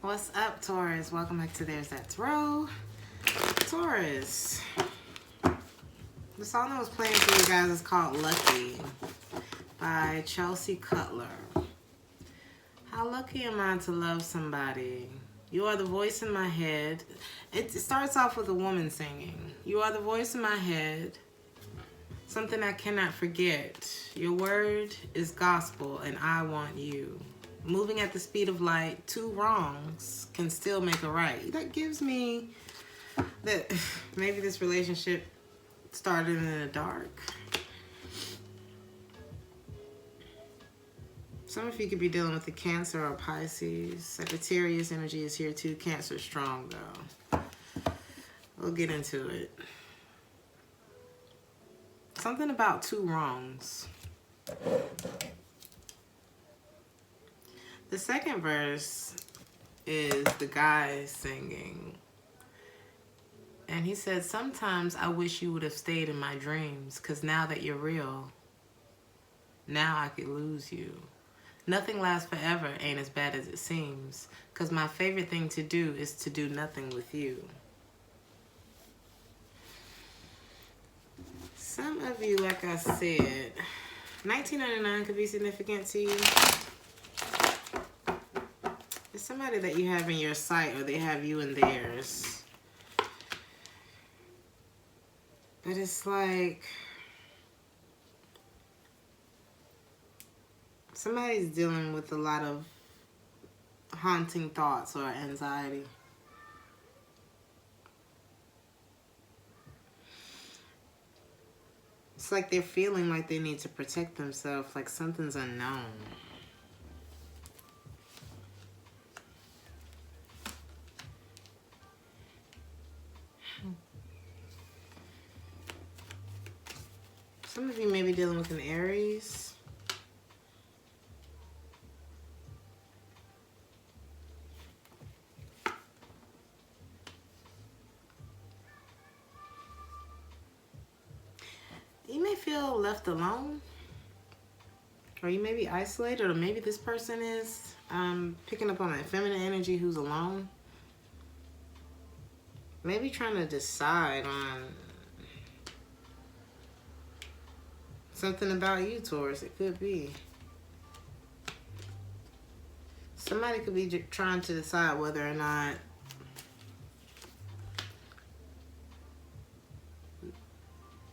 What's up, Taurus? Welcome back to Theresthattarot. Taurus. The song that was playing for you guys is called Lucky by Chelsea Cutler. How lucky am I to love somebody? You are the voice in my head. It starts off with a woman singing. You are the voice in my head. Something I cannot forget. Your word is gospel and I want you. Moving at the speed of light, two wrongs can still make a right. That gives me that maybe this relationship started in the dark. Some of you could be dealing with the Cancer or Pisces. Sagittarius energy is here too. Cancer strong though. We'll get into it. Something about two wrongs. The second verse is the guy singing. And he said, sometimes I wish you would have stayed in my dreams, because now that you're real, now I could lose you. Nothing lasts forever ain't as bad as it seems, because my favorite thing to do is to do nothing with you. Some of you, like I said, 1999 could be significant to you. It's somebody that you have in your sight or they have you in theirs. But it's like somebody's dealing with a lot of haunting thoughts or anxiety. It's like they're feeling like they need to protect themselves, like something's unknown. Some of you may be dealing with an Aries. You may feel left alone, or you may be isolated, or maybe this person is picking up on that feminine energy who's alone. Maybe trying to decide on something about you, Taurus. It could be. Somebody could be trying to decide whether or not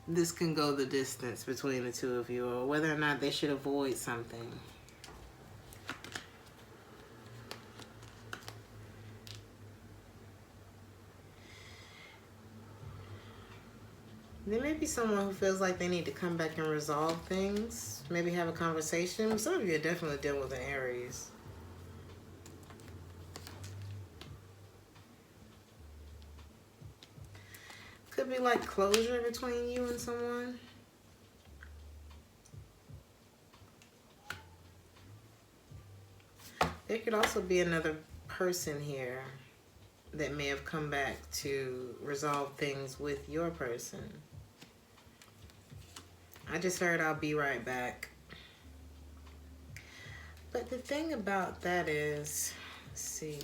this can go the distance between the two of you, or whether or not they should avoid something. There may be someone who feels like they need to come back and resolve things. Maybe have a conversation. Some of you are definitely dealing with an Aries. Could be like closure between you and someone. There could also be another person here that may have come back to resolve things with your person. I just heard I'll be right back. But the thing about that is, let's see.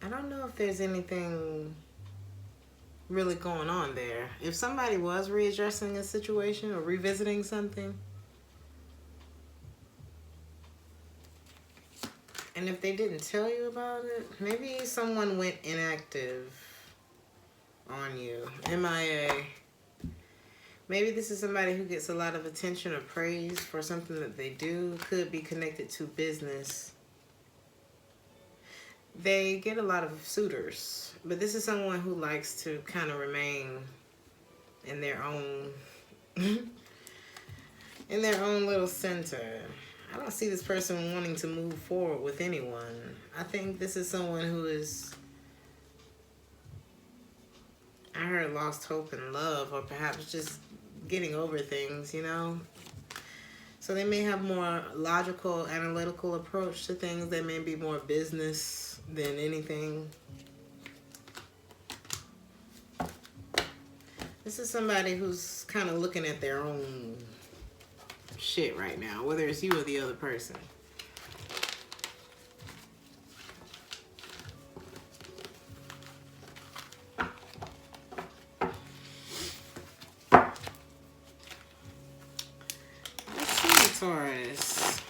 I don't know if there's anything really going on there. If somebody was readdressing a situation or revisiting something, and if they didn't tell you about it, maybe someone went inactive on you, MIA. Maybe this is somebody who gets a lot of attention or praise for something that they do. Could be connected to business. They get a lot of suitors, but this is someone who likes to kind of remain in their own in their own little center. I don't see this person wanting to move forward with anyone. I think this is someone who is, I heard, lost hope in love, or perhaps just getting over things, you know? So they may have more logical, analytical approach to things. They may be more business than anything. This is somebody who's kind of looking at their own shit right now, whether it's you or the other person. Taurus.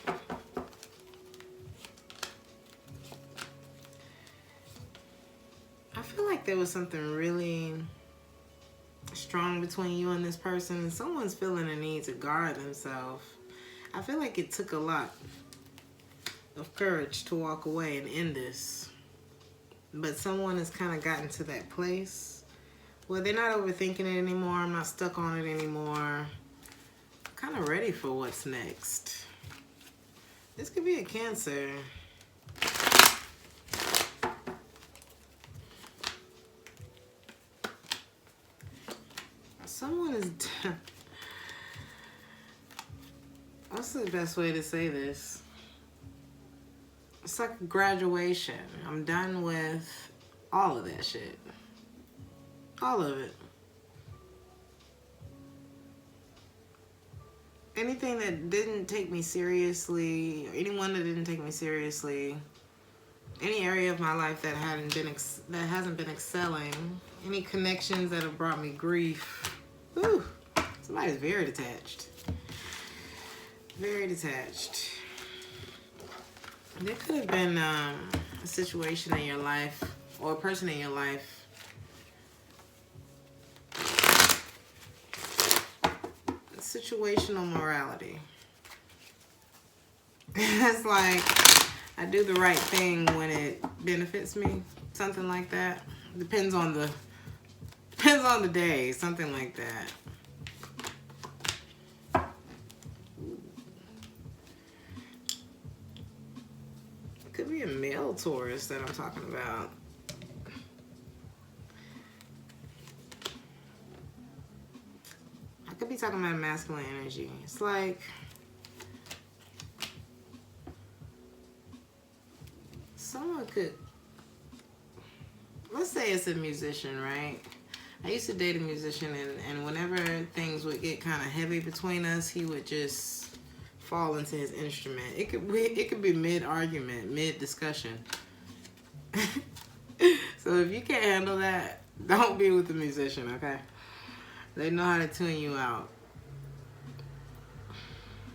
I feel like there was something really strong between you and this person, and someone's feeling a need to guard themselves. I feel like it took a lot of courage to walk away and end this, but someone has kind of gotten to that place where they're not overthinking it anymore. I'm not stuck on it anymore. I'm kind of ready for what's next. This could be a Cancer. Someone is... What's the best way to say this? It's like a graduation. I'm done with all of that shit. All of it. Anything that didn't take me seriously, or anyone that didn't take me seriously, any area of my life that hasn't been excelling, any connections that have brought me grief. Whew, somebody's very detached. Very detached. There could have been a situation in your life, or a person in your life, situational morality. It's like, I do the right thing when it benefits me. Something like that. Depends on the day. Something like that. It could be a male Taurus that I'm talking about. I could be talking about masculine energy. It's like someone could, let's say it's a musician, right? I used to date a musician, and whenever things would get kind of heavy between us, he would just fall into his instrument. It could be mid-argument, mid-discussion. So if you can't handle that, don't be with the musician, okay? They know how to tune you out.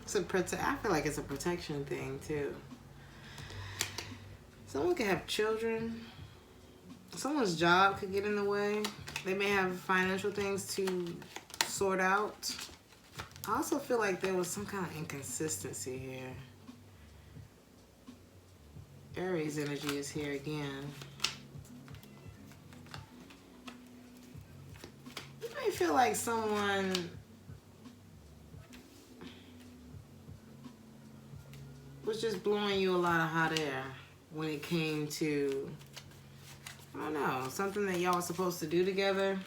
I feel like it's a protection thing too. Someone could have children. Someone's job could get in the way. They may have financial things to sort out. I also feel like there was some kind of inconsistency here. Aries energy is here again. You may feel like someone was just blowing you a lot of hot air when it came to, I don't know, something that y'all were supposed to do together.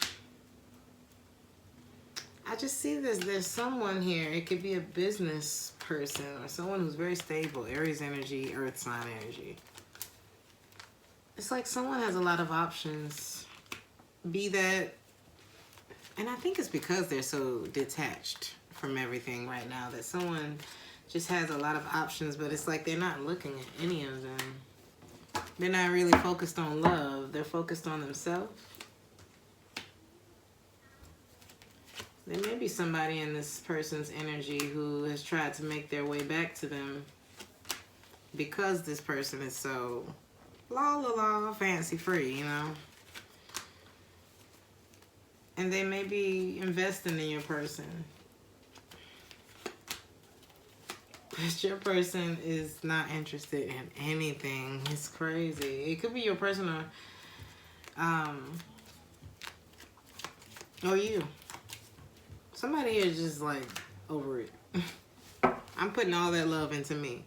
I just see there's someone here. It could be a business person or someone who's very stable. Aries energy, earth sign energy. It's like someone has a lot of options. Be that, and I think it's because they're so detached from everything right now that someone just has a lot of options, but it's like they're not looking at any of them. They're not really focused on love. They're focused on themselves. There may be somebody in this person's energy who has tried to make their way back to them because this person is so fancy free, you know? And they may be investing in your person. But your person is not interested in anything. It's crazy. It could be your person or you. Somebody here is just like over it. I'm putting all that love into me.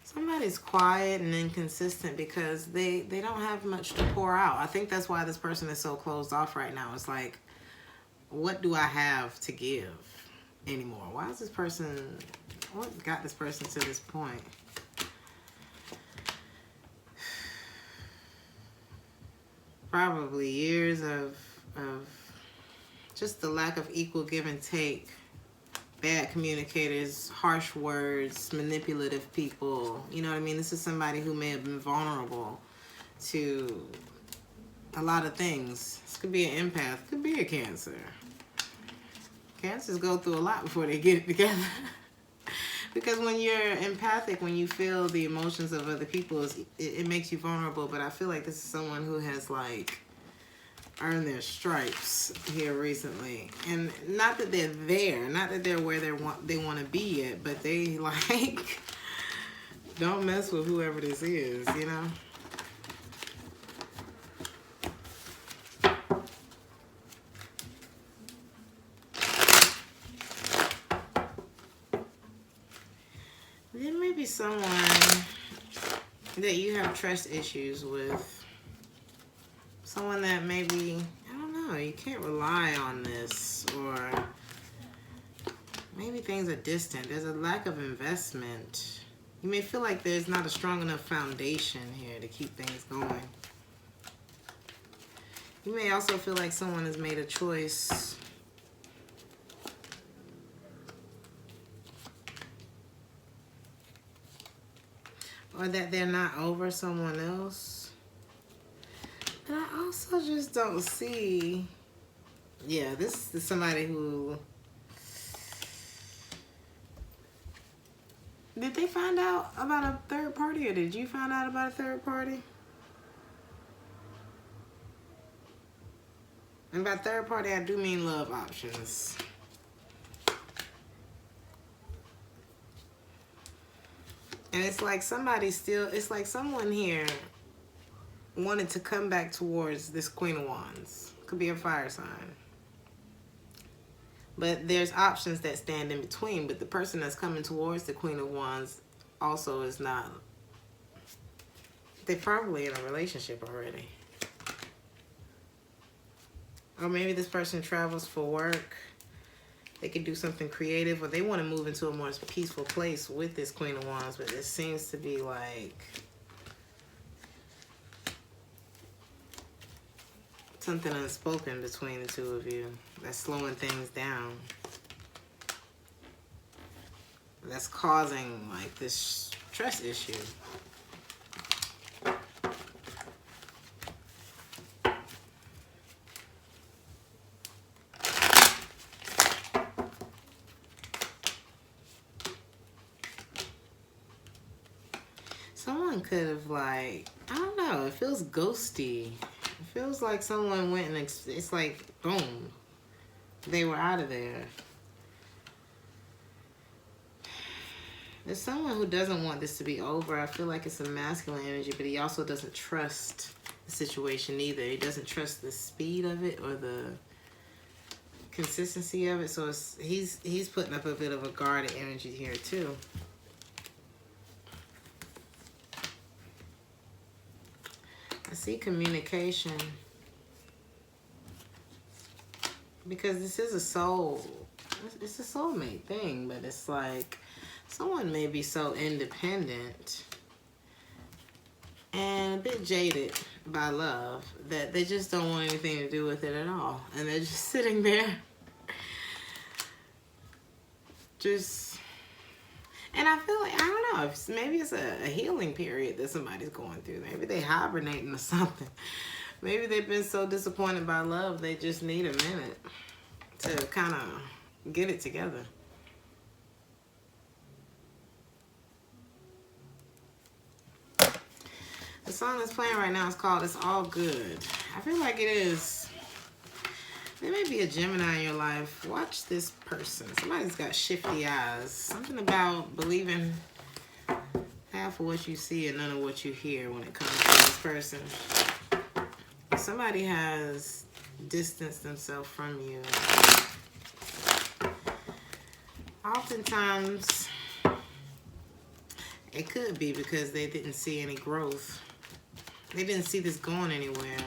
Somebody's quiet and inconsistent because they don't have much to pour out. I think that's why this person is so closed off right now. It's like, what do I have to give anymore? Why is this person, what got this person to this point? Probably years of just the lack of equal give and take. Bad communicators, harsh words, manipulative people. You know what I mean? This is somebody who may have been vulnerable to a lot of things. This could be an empath, could be a Cancer. Cancers go through a lot before they get it together. Because when you're empathic, when you feel the emotions of other people, it makes you vulnerable. But I feel like this is someone who has, like, earned their stripes here recently. And not that they're there, not that they're where they want to be yet, but they, like, don't mess with whoever this is, you know? There may be someone that you have trust issues with. Someone that maybe, I don't know, you can't rely on this, or maybe things are distant. There's a lack of investment. You may feel like there's not a strong enough foundation here to keep things going. You may also feel like someone has made a choice or that they're not over someone else. And I also just don't see, yeah, this is somebody who, did they find out about a third party, or did you find out about a third party? And by third party, I do mean love options. And it's like somebody still, it's like someone here wanted to come back towards this Queen of Wands. Could be a fire sign. But there's options that stand in between. But the person that's coming towards the Queen of Wands also is not, they're probably in a relationship already. Or maybe this person travels for work. They could do something creative, or they want to move into a more peaceful place with this Queen of Wands, but it seems to be like something unspoken between the two of you that's slowing things down. That's causing, like, this trust issue. Someone could have, like, I don't know, it feels ghosty. It feels like someone went and it's like, boom, they were out of there. There's someone who doesn't want this to be over. I feel like it's a masculine energy, but he also doesn't trust the situation either. He doesn't trust the speed of it or the consistency of it. So he's putting up a bit of a guarded energy here too. I see communication, because this is a soul. It's a soulmate thing, but it's like someone may be so independent and a bit jaded by love that they just don't want anything to do with it at all. And they're just sitting there. And I feel like, I don't know, maybe it's a healing period that somebody's going through. Maybe they hibernating or something. Maybe they've been so disappointed by love, they just need a minute to kind of get it together. The song that's playing right now is called It's All Good. I feel like it is. There may be a Gemini in your life. Watch this person. Somebody's got shifty eyes. Something about believing half of what you see and none of what you hear when it comes to this person. Somebody has distanced themselves from you. Oftentimes, it could be because they didn't see any growth. They didn't see this going anywhere.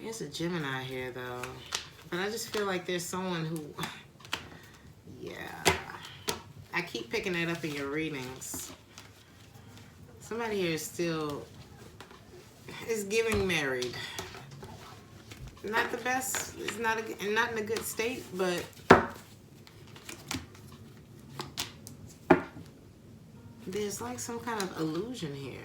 There's a Gemini here, though. But I just feel like there's someone who... Yeah. I keep picking that up in your readings. Somebody here is still... is giving married. Not the best. It's not in a good state, but... there's like some kind of illusion here.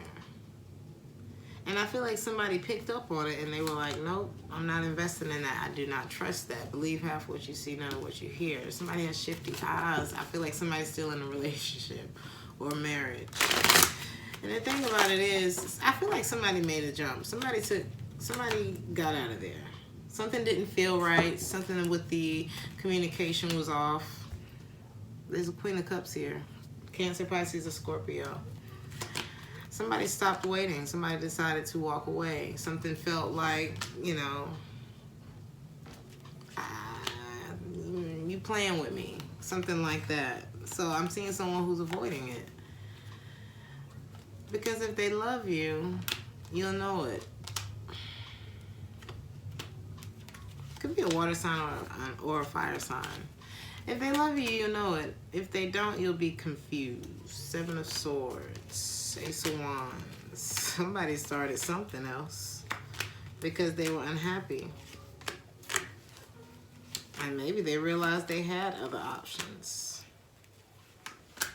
And I feel like somebody picked up on it and they were like, nope, I'm not investing in that. I do not trust that. Believe half what you see, none of what you hear. Somebody has shifty eyes. I feel like somebody's still in a relationship or marriage. And the thing about it is, I feel like somebody made a jump. Somebody got out of there. Something didn't feel right. Something with the communication was off. There's a Queen of Cups here. Cancer, Pisces, or Scorpio. Somebody stopped waiting. Somebody decided to walk away. Something felt like, you know, you playing with me. Something like that. So I'm seeing someone who's avoiding it. Because if they love you, you'll know it. Could be a water sign or a fire sign. If they love you, you'll know it. If they don't, you'll be confused. Seven of Swords, Ace of Wands. Somebody started something else because they were unhappy. And maybe they realized they had other options.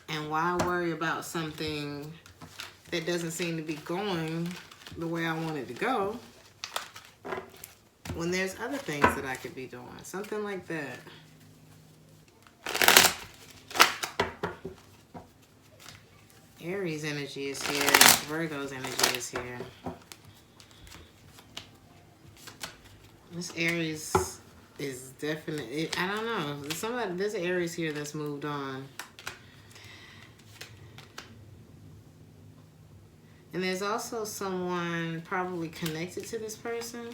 And why worry about something that doesn't seem to be going the way I want it to go when there's other things that I could be doing? Something like that. Aries energy is here. Virgo's energy is here. This Aries is definitely, I don't know. There's an Aries here that's moved on. And there's also someone probably connected to this person.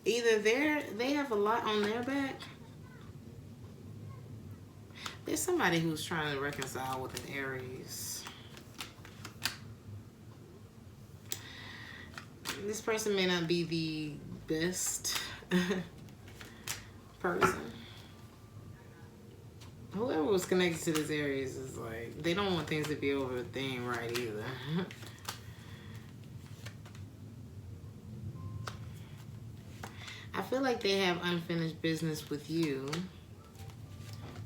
Either they have a lot on their back. There's somebody who's trying to reconcile with an Aries. This person may not be the best person. Whoever was connected to this Aries is like, they don't want things to be over a thing right either. I feel like they have unfinished business with you.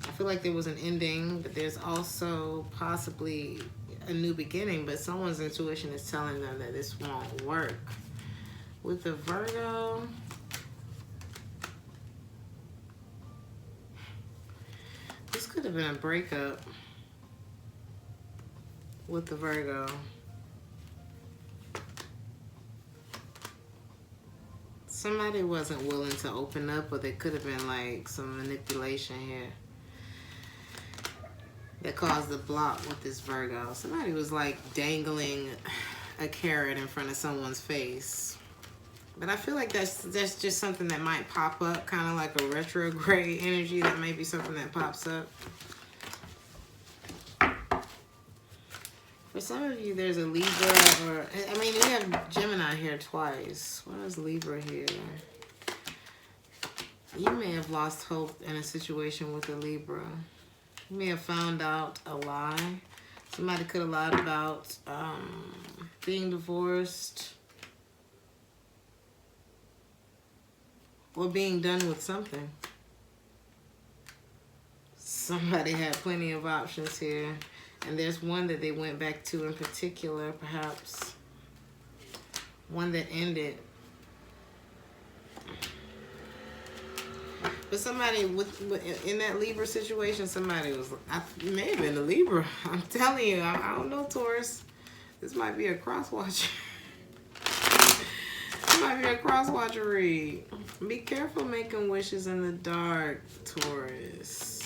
I feel like there was an ending, but there's also possibly a new beginning, but someone's intuition is telling them that this won't work. With the Virgo, this could have been a breakup with the Virgo. Somebody wasn't willing to open up, or there could have been like some manipulation here that caused the block with this Virgo. Somebody was like dangling a carrot in front of someone's face. But I feel like that's just something that might pop up, kind of like a retrograde energy. That may be something that pops up. For some of you, there's a Libra, or, I mean, you have Gemini here twice. What is Libra here? You may have lost hope in a situation with a Libra. You may have found out a lie. Somebody could have lied about being divorced or being done with something. Somebody had plenty of options here. And there's one that they went back to in particular, perhaps. One that ended. But somebody in that Libra situation, somebody was, it may have been a Libra. I'm telling you, I don't know, Taurus. This might be a cross-watcher. This might be a cross-watcher read. Be careful making wishes in the dark, Taurus.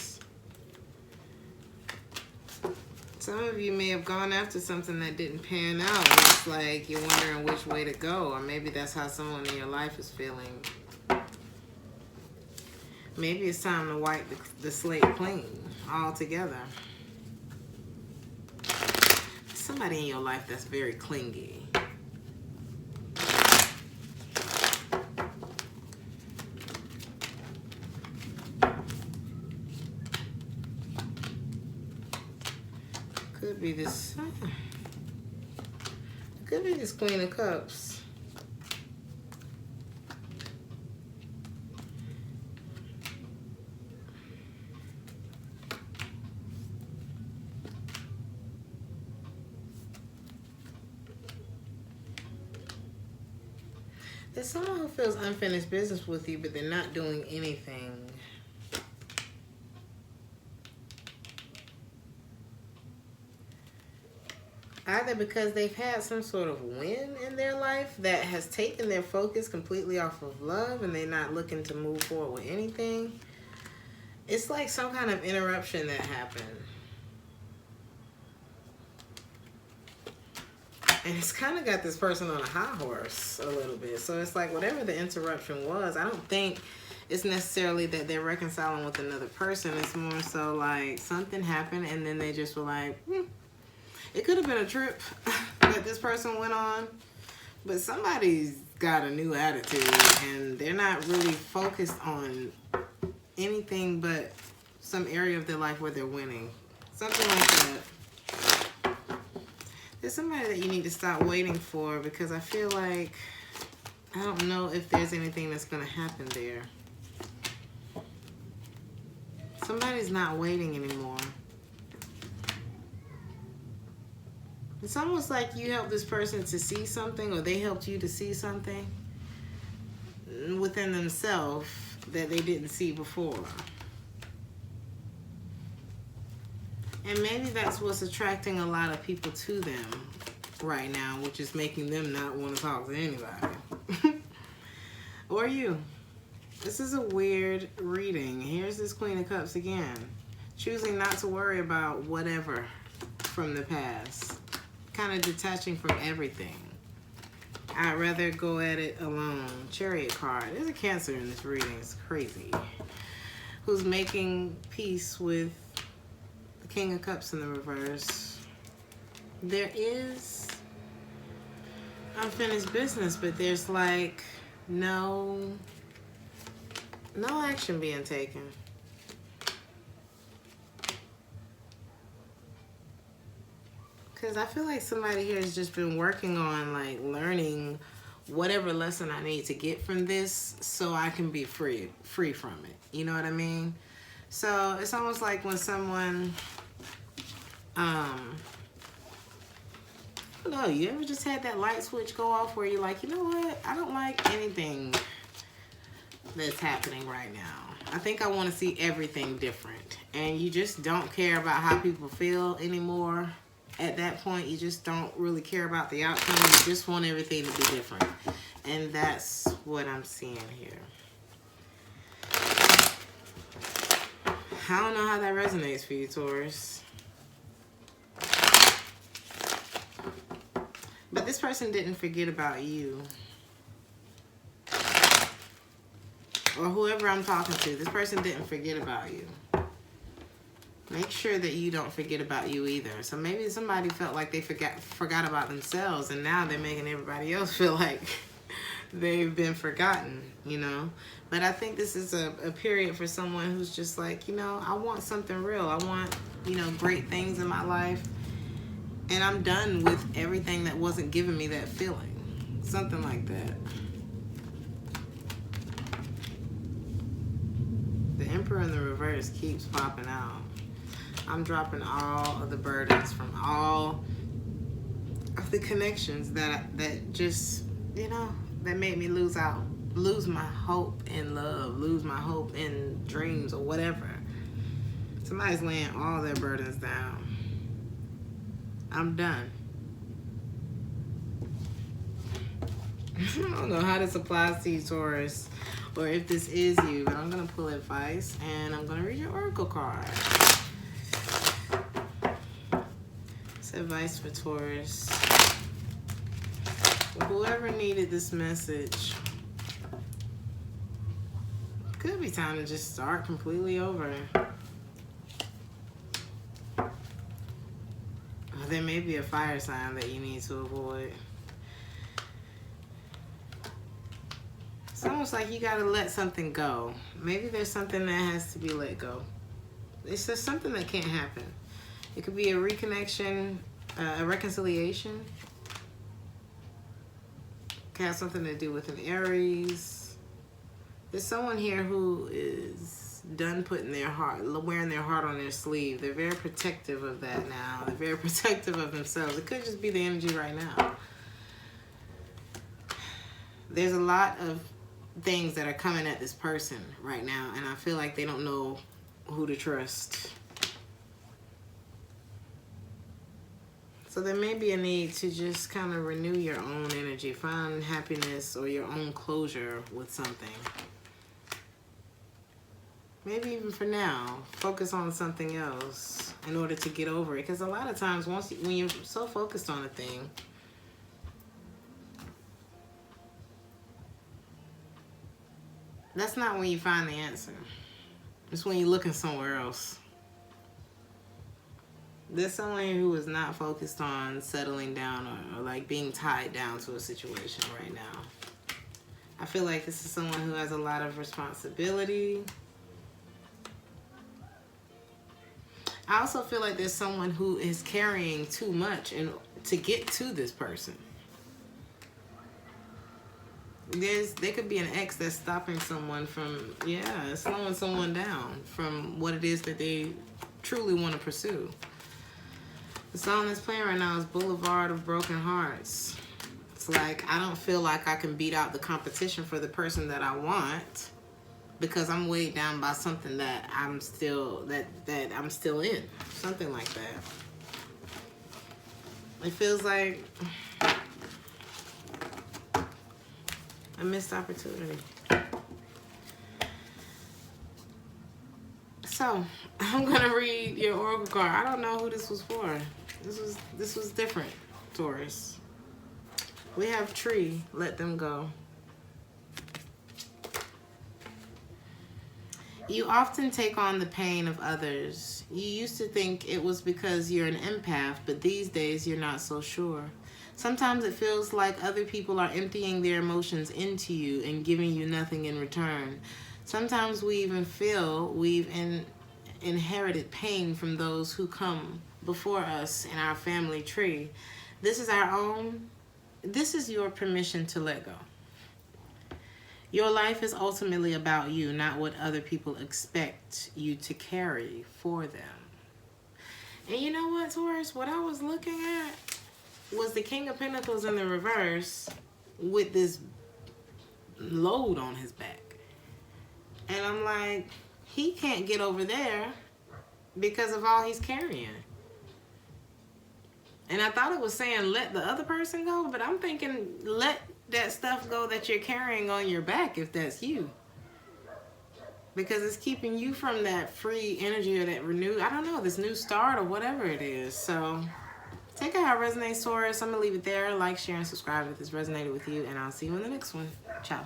Some of you may have gone after something that didn't pan out. It's like you're wondering which way to go, or maybe that's how someone in your life is feeling. Maybe it's time to wipe the slate clean altogether. Somebody in your life that's very clingy. Could be this. Could be this Queen of Cups. There's someone who feels unfinished business with you, but they're not doing anything. Either because they've had some sort of win in their life that has taken their focus completely off of love and they're not looking to move forward with anything. It's like some kind of interruption that happened. And it's kind of got this person on a high horse a little bit. So it's like whatever the interruption was, I don't think it's necessarily that they're reconciling with another person. It's more so like something happened and then they just were like, It could have been a trip that this person went on. But somebody's got a new attitude and they're not really focused on anything but some area of their life where they're winning. Something like that. There's somebody that you need to stop waiting for because I feel like I don't know if there's anything that's going to happen there. Somebody's not waiting anymore. It's almost like you helped this person to see something or they helped you to see something within themselves that they didn't see before. And maybe that's what's attracting a lot of people to them right now, which is making them not want to talk to anybody. Or you. This is a weird reading. Here's this Queen of Cups again. Choosing not to worry about whatever from the past. Kind of detaching from everything. I'd rather go at it alone. Chariot card. There's a Cancer in this reading. It's crazy. Who's making peace with the King of Cups in the reverse. There is unfinished business, but there's like no action being taken. Because I feel like somebody here has just been working on like learning whatever lesson I need to get from this so I can be free from it. You know what I mean? So it's almost like when someone, I don't know, you ever just had that light switch go off where you're like, you know what? I don't like anything that's happening right now. I think I want to see everything different. And you just don't care about how people feel anymore. At that point, you just don't really care about the outcome. You just want everything to be different. And that's what I'm seeing here. I don't know how that resonates for you, Taurus. But this person didn't forget about you. Or whoever I'm talking to, this person didn't forget about you. Make sure that you don't forget about you either. So maybe somebody felt like they forgot about themselves, and now they're making everybody else feel like they've been forgotten, you know. But I think this is a period for someone who's just like, you know, I want something real. I want, you know, great things in my life. And I'm done with everything that wasn't giving me that feeling. Something like that. The Emperor in the reverse keeps popping out. I'm dropping all of the burdens from all of the connections that just, you know, that made me lose my hope in love, lose my hope in dreams or whatever. Somebody's laying all their burdens down. I'm done. I don't know how this applies to you, Taurus, or if this is you, but I'm going to pull advice and I'm going to read your oracle card. Advice for Taurus. Whoever needed this message, could be time to just start completely over. Or there may be a fire sign that you need to avoid. It's almost like you gotta let something go. Maybe there's something that has to be let go. It's just something that can't happen. It could be a reconnection, a reconciliation. It has something to do with an Aries. There's someone here who is done putting their heart, wearing their heart on their sleeve. They're very protective of that now. They're very protective of themselves. It could just be the energy right now. there's a lot of things that are coming at this person right now, and I feel like they don't know who to trust. So there may be a need to just kind of renew your own energy, find happiness or your own closure with something. Maybe even for now, focus on something else in order to get over it. Because a lot of times, when you're so focused on a thing, that's not when you find the answer. It's when you're looking somewhere else. There's someone who is not focused on settling down or like being tied down to a situation right now. I feel like this is someone who has a lot of responsibility. I also feel like there's someone who is carrying too much to get to this person. There could be an ex that's stopping someone from, slowing someone down from what it is that they truly want to pursue. The song that's playing right now is Boulevard of Broken Hearts. It's like, I don't feel like I can beat out the competition for the person that I want because I'm weighed down by something that I'm still in. Something like that. It feels like a missed opportunity. So, I'm gonna read your oracle card. I don't know who this was for. This was different, Taurus. We have Tree, Let Them Go. You often take on the pain of others. You used to think it was because you're an empath, but these days you're not so sure. Sometimes it feels like other people are emptying their emotions into you and giving you nothing in return. Sometimes we even feel we've inherited pain from those who come before us in our family tree. This is your permission to let go. Your life is ultimately about you, not what other people expect you to carry for them. And you know what, Taurus? What I was looking at was the King of Pentacles in the reverse with this load on his back. And I'm like, he can't get over there because of all he's carrying. And I thought it was saying let the other person go, but I'm thinking let that stuff go that you're carrying on your back if that's you. Because it's keeping you from that free energy or that renewed, I don't know, this new start or whatever it is. So take it how it resonates, Taurus. I'm going to leave it there. Like, share, and subscribe if this resonated with you. And I'll see you in the next one. Ciao.